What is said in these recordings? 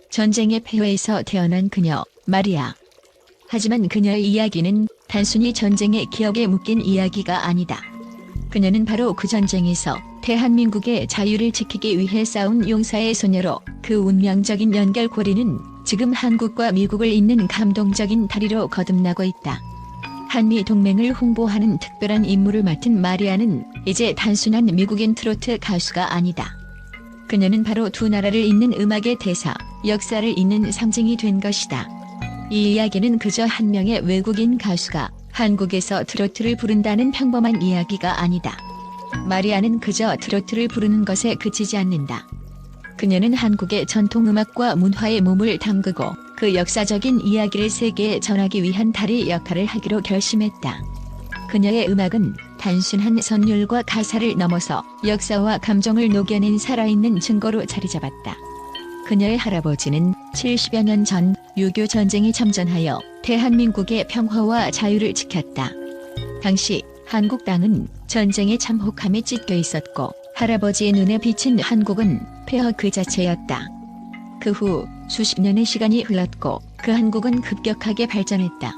전쟁의 폐허에서 태어난 그녀, 마리아. 하지만 그녀의 이야기는 단순히 전쟁의 기억에 묶인 이야기가 아니다. 그녀는 바로 그 전쟁에서 대한민국의 자유를 지키기 위해 싸운 용사의 소녀로 그 운명적인 연결고리는 지금 한국과 미국을 잇는 감동적인 다리로 거듭나고 있다. 한미 동맹을 홍보하는 특별한 임무를 맡은 마리아는 이제 단순한 미국인 트로트 가수가 아니다. 그녀는 바로 두 나라를 잇는 음악의 대사, 역사를 잇는 상징이 된 것이다. 이 이야기는 그저 한 명의 외국인 가수가 한국에서 트로트를 부른다는 평범한 이야기가 아니다. 마리아는 그저 트로트를 부르는 것에 그치지 않는다. 그녀는 한국의 전통음악과 문화에 몸을 담그고 그 역사적인 이야기를 세계에 전하기 위한 다리 역할을 하기로 결심했다. 그녀의 음악은 단순한 선율과 가사를 넘어서 역사와 감정을 녹여낸 살아있는 증거로 자리잡았다. 그녀의 할아버지는 70여 년 전 6.25 전쟁에 참전하여 대한민국의 평화와 자유를 지켰다. 당시 한국 땅은 전쟁의 참혹함에 찢겨 있었고 할아버지의 눈에 비친 한국은 폐허 그 자체였다. 그 후 수십 년의 시간이 흘렀고 그 한국은 급격하게 발전했다.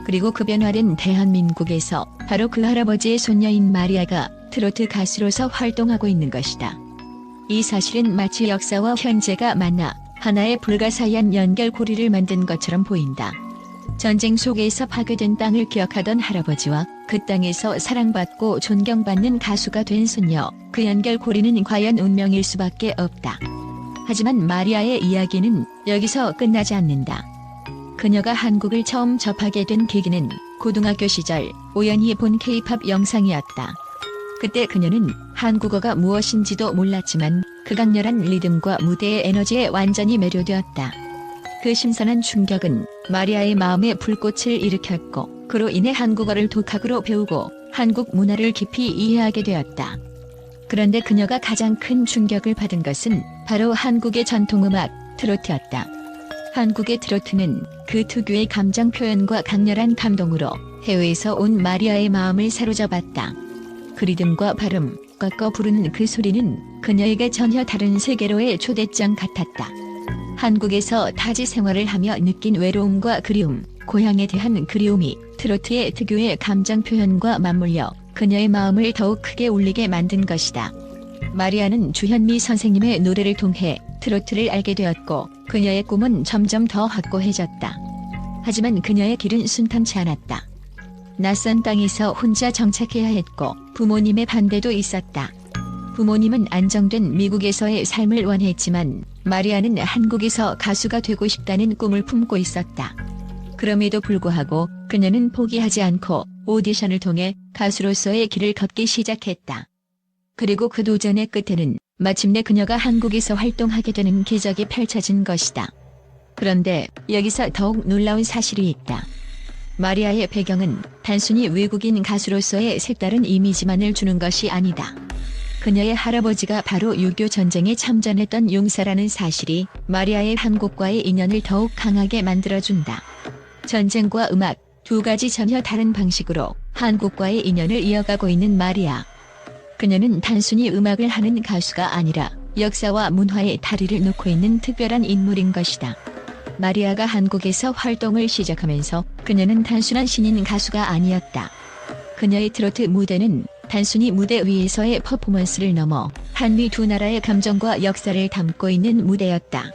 그리고 그 변화된 대한민국에서 바로 그 할아버지의 손녀인 마리아가 트로트 가수로서 활동하고 있는 것이다. 이 사실은 마치 역사와 현재가 만나 하나의 불가사의한 연결고리를 만든 것처럼 보인다. 전쟁 속에서 파괴된 땅을 기억하던 할아버지와 그 땅에서 사랑받고 존경받는 가수가 된 손녀, 그 연결고리는 과연 운명일 수밖에 없다. 하지만 마리아의 이야기는 여기서 끝나지 않는다. 그녀가 한국을 처음 접하게 된 계기는 고등학교 시절 우연히 본 K-팝 영상이었다. 그때 그녀는 한국어가 무엇인지도 몰랐지만 그 강렬한 리듬과 무대의 에너지에 완전히 매료되었다. 그 신선한 충격은 마리아의 마음에 불꽃을 일으켰고 그로 인해 한국어를 독학으로 배우고 한국 문화를 깊이 이해하게 되었다. 그런데 그녀가 가장 큰 충격을 받은 것은 바로 한국의 전통음악, 트로트였다. 한국의 트로트는 그 특유의 감정 표현과 강렬한 감동으로 해외에서 온 마리아의 마음을 사로잡았다. 그 리듬과 발음, 꺾어 부르는 그 소리는 그녀에게 전혀 다른 세계로의 초대장 같았다. 한국에서 타지 생활을 하며 느낀 외로움과 그리움, 고향에 대한 그리움이 트로트의 특유의 감정 표현과 맞물려 그녀의 마음을 더욱 크게 울리게 만든 것이다. 마리아는 주현미 선생님의 노래를 통해 트로트를 알게 되었고 그녀의 꿈은 점점 더 확고해졌다. 하지만 그녀의 길은 순탄치 않았다. 낯선 땅에서 혼자 정착해야 했고 부모님의 반대도 있었다. 부모님은 안정된 미국에서의 삶을 원했지만 마리아는 한국에서 가수가 되고 싶다는 꿈을 품고 있었다. 그럼에도 불구하고 그녀는 포기하지 않고 오디션을 통해 가수로서의 길을 걷기 시작했다. 그리고 그 도전의 끝에는 마침내 그녀가 한국에서 활동하게 되는 기적이 펼쳐진 것이다. 그런데 여기서 더욱 놀라운 사실이 있다. 마리아의 배경은 단순히 외국인 가수로서의 색다른 이미지만을 주는 것이 아니다. 그녀의 할아버지가 바로 6.25 전쟁에 참전했던 용사라는 사실이 마리아의 한국과의 인연을 더욱 강하게 만들어준다. 전쟁과 음악, 두 가지 전혀 다른 방식으로 한국과의 인연을 이어가고 있는 마리아. 그녀는 단순히 음악을 하는 가수가 아니라 역사와 문화의 다리를 놓고 있는 특별한 인물인 것이다. 마리아가 한국에서 활동을 시작하면서 그녀는 단순한 신인 가수가 아니었다. 그녀의 트로트 무대는 단순히 무대 위에서의 퍼포먼스를 넘어 한미 두 나라의 감정과 역사를 담고 있는 무대였다.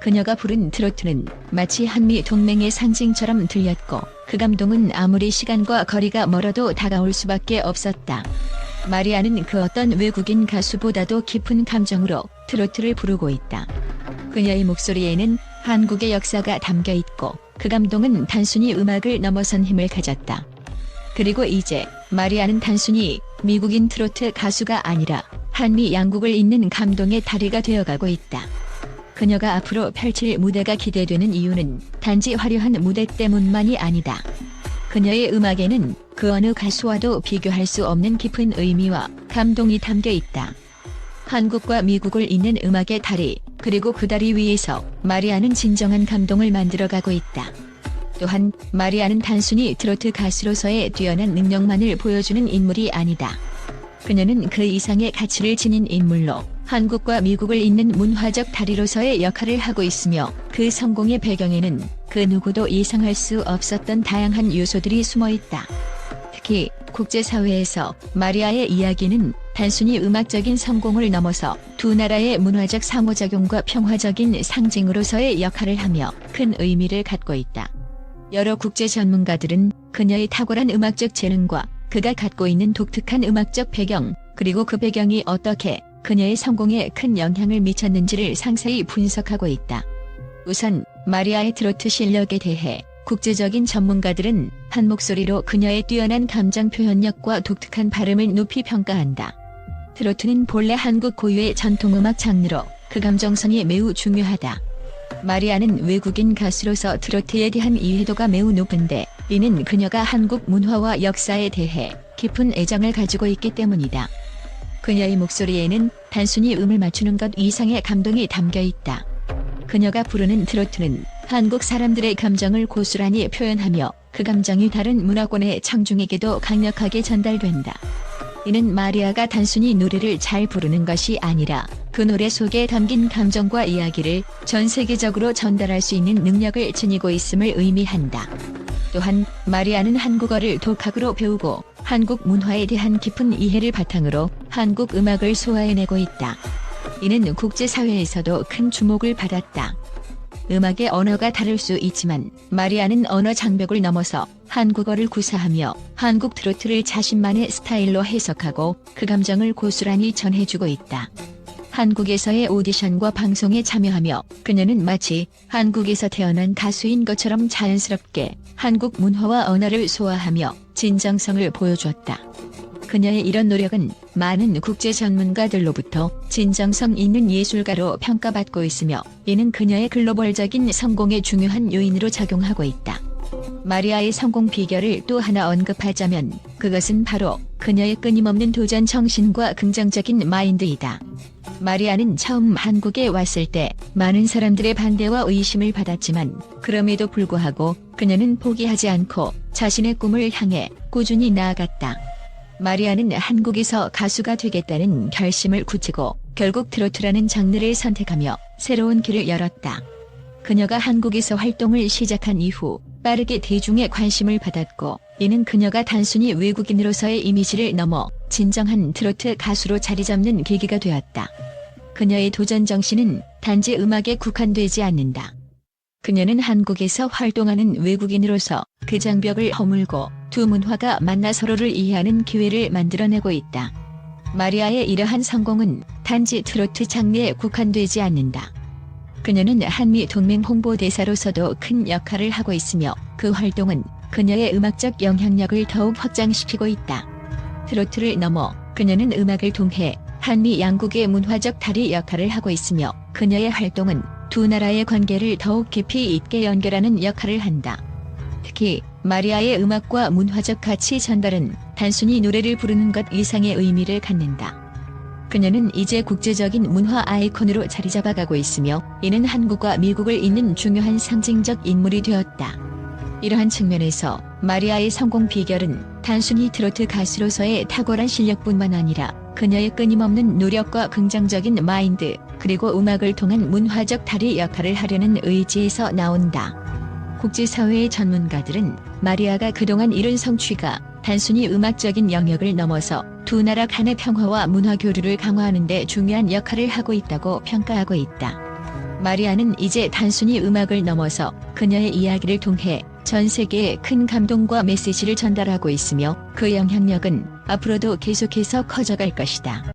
그녀가 부른 트로트는 마치 한미 동맹의 상징처럼 들렸고 그 감동은 아무리 시간과 거리가 멀어도 다가올 수밖에 없었다. 마리아는 그 어떤 외국인 가수보다도 깊은 감정으로 트로트를 부르고 있다. 그녀의 목소리에는 한국의 역사가 담겨 있고 그 감동은 단순히 음악을 넘어선 힘을 가졌다. 그리고 이제 마리아는 단순히 미국인 트로트 가수가 아니라 한미 양국을 잇는 감동의 다리가 되어가고 있다. 그녀가 앞으로 펼칠 무대가 기대되는 이유는 단지 화려한 무대 때문만이 아니다. 그녀의 음악에는 그 어느 가수와도 비교할 수 없는 깊은 의미와 감동이 담겨 있다. 한국과 미국을 잇는 음악의 다리, 그리고 그 다리 위에서 마리아는 진정한 감동을 만들어가고 있다. 또한 마리아는 단순히 트로트 가수로서의 뛰어난 능력만을 보여주는 인물이 아니다. 그녀는 그 이상의 가치를 지닌 인물로 한국과 미국을 잇는 문화적 다리로서의 역할을 하고 있으며 그 성공의 배경에는 그 누구도 예상할 수 없었던 다양한 요소들이 숨어 있다. 특히 국제사회에서 마리아의 이야기는 단순히 음악적인 성공을 넘어서 두 나라의 문화적 상호작용과 평화적인 상징으로서의 역할을 하며 큰 의미를 갖고 있다. 여러 국제 전문가들은 그녀의 탁월한 음악적 재능과 그가 갖고 있는 독특한 음악적 배경, 그리고 그 배경이 어떻게 그녀의 성공에 큰 영향을 미쳤는지를 상세히 분석하고 있다. 우선 마리아의 트로트 실력에 대해 국제적인 전문가들은 한 목소리로 그녀의 뛰어난 감정 표현력과 독특한 발음을 높이 평가한다. 트로트는 본래 한국 고유의 전통음악 장르로 그 감정선이 매우 중요하다. 마리아는 외국인 가수로서 트로트에 대한 이해도가 매우 높은데 이는 그녀가 한국 문화와 역사에 대해 깊은 애정을 가지고 있기 때문이다. 그녀의 목소리에는 단순히 음을 맞추는 것 이상의 감동이 담겨 있다. 그녀가 부르는 트로트는 한국 사람들의 감정을 고스란히 표현하며 그 감정이 다른 문화권의 청중에게도 강력하게 전달된다. 이는 마리아가 단순히 노래를 잘 부르는 것이 아니라 그 노래 속에 담긴 감정과 이야기를 전 세계적으로 전달할 수 있는 능력을 지니고 있음을 의미한다. 또한 마리아는 한국어를 독학으로 배우고 한국 문화에 대한 깊은 이해를 바탕으로 한국 음악을 소화해내고 있다. 이는 국제사회에서도 큰 주목을 받았다. 음악의 언어가 다를 수 있지만 마리아는 언어 장벽을 넘어서 한국어를 구사하며 한국 트로트를 자신만의 스타일로 해석하고 그 감정을 고스란히 전해주고 있다. 한국에서의 오디션과 방송에 참여하며 그녀는 마치 한국에서 태어난 가수인 것처럼 자연스럽게 한국 문화와 언어를 소화하며 진정성을 보여주었다. 그녀의 이런 노력은 많은 국제 전문가들로부터 진정성 있는 예술가로 평가받고 있으며 이는 그녀의 글로벌적인 성공의 중요한 요인으로 작용하고 있다. 마리아의 성공 비결을 또 하나 언급하자면 그것은 바로 그녀의 끊임없는 도전 정신과 긍정적인 마인드이다. 마리아는 처음 한국에 왔을 때 많은 사람들의 반대와 의심을 받았지만 그럼에도 불구하고 그녀는 포기하지 않고 자신의 꿈을 향해 꾸준히 나아갔다. 마리아는 한국에서 가수가 되겠다는 결심을 굳히고 결국 트로트라는 장르를 선택하며 새로운 길을 열었다. 그녀가 한국에서 활동을 시작한 이후 빠르게 대중의 관심을 받았고 이는 그녀가 단순히 외국인으로서의 이미지를 넘어 진정한 트로트 가수로 자리잡는 계기가 되었다. 그녀의 도전 정신은 단지 음악에 국한되지 않는다. 그녀는 한국에서 활동하는 외국인으로서 그 장벽을 허물고 두 문화가 만나 서로를 이해하는 기회를 만들어내고 있다. 마리아의 이러한 성공은 단지 트로트 장르에 국한되지 않는다. 그녀는 한미 동맹 홍보대사로서도 큰 역할을 하고 있으며 그 활동은 그녀의 음악적 영향력을 더욱 확장시키고 있다. 트로트를 넘어 그녀는 음악을 통해 한미 양국의 문화적 다리 역할을 하고 있으며 그녀의 활동은 두 나라의 관계를 더욱 깊이 있게 연결하는 역할을 한다. 특히 마리아의 음악과 문화적 가치 전달은 단순히 노래를 부르는 것 이상의 의미를 갖는다. 그녀는 이제 국제적인 문화 아이콘으로 자리잡아가고 있으며 이는 한국과 미국을 잇는 중요한 상징적 인물이 되었다. 이러한 측면에서 마리아의 성공 비결은 단순히 트로트 가수로서의 탁월한 실력뿐만 아니라 그녀의 끊임없는 노력과 긍정적인 마인드, 그리고 음악을 통한 문화적 다리 역할을 하려는 의지에서 나온다. 국제사회의 전문가들은 마리아가 그동안 이룬 성취가 단순히 음악적인 영역을 넘어서 두 나라 간의 평화와 문화 교류를 강화하는 데 중요한 역할을 하고 있다고 평가하고 있다. 마리아는 이제 단순히 음악을 넘어서 그녀의 이야기를 통해 전 세계에 큰 감동과 메시지를 전달하고 있으며 그 영향력은 앞으로도 계속해서 커져갈 것이다.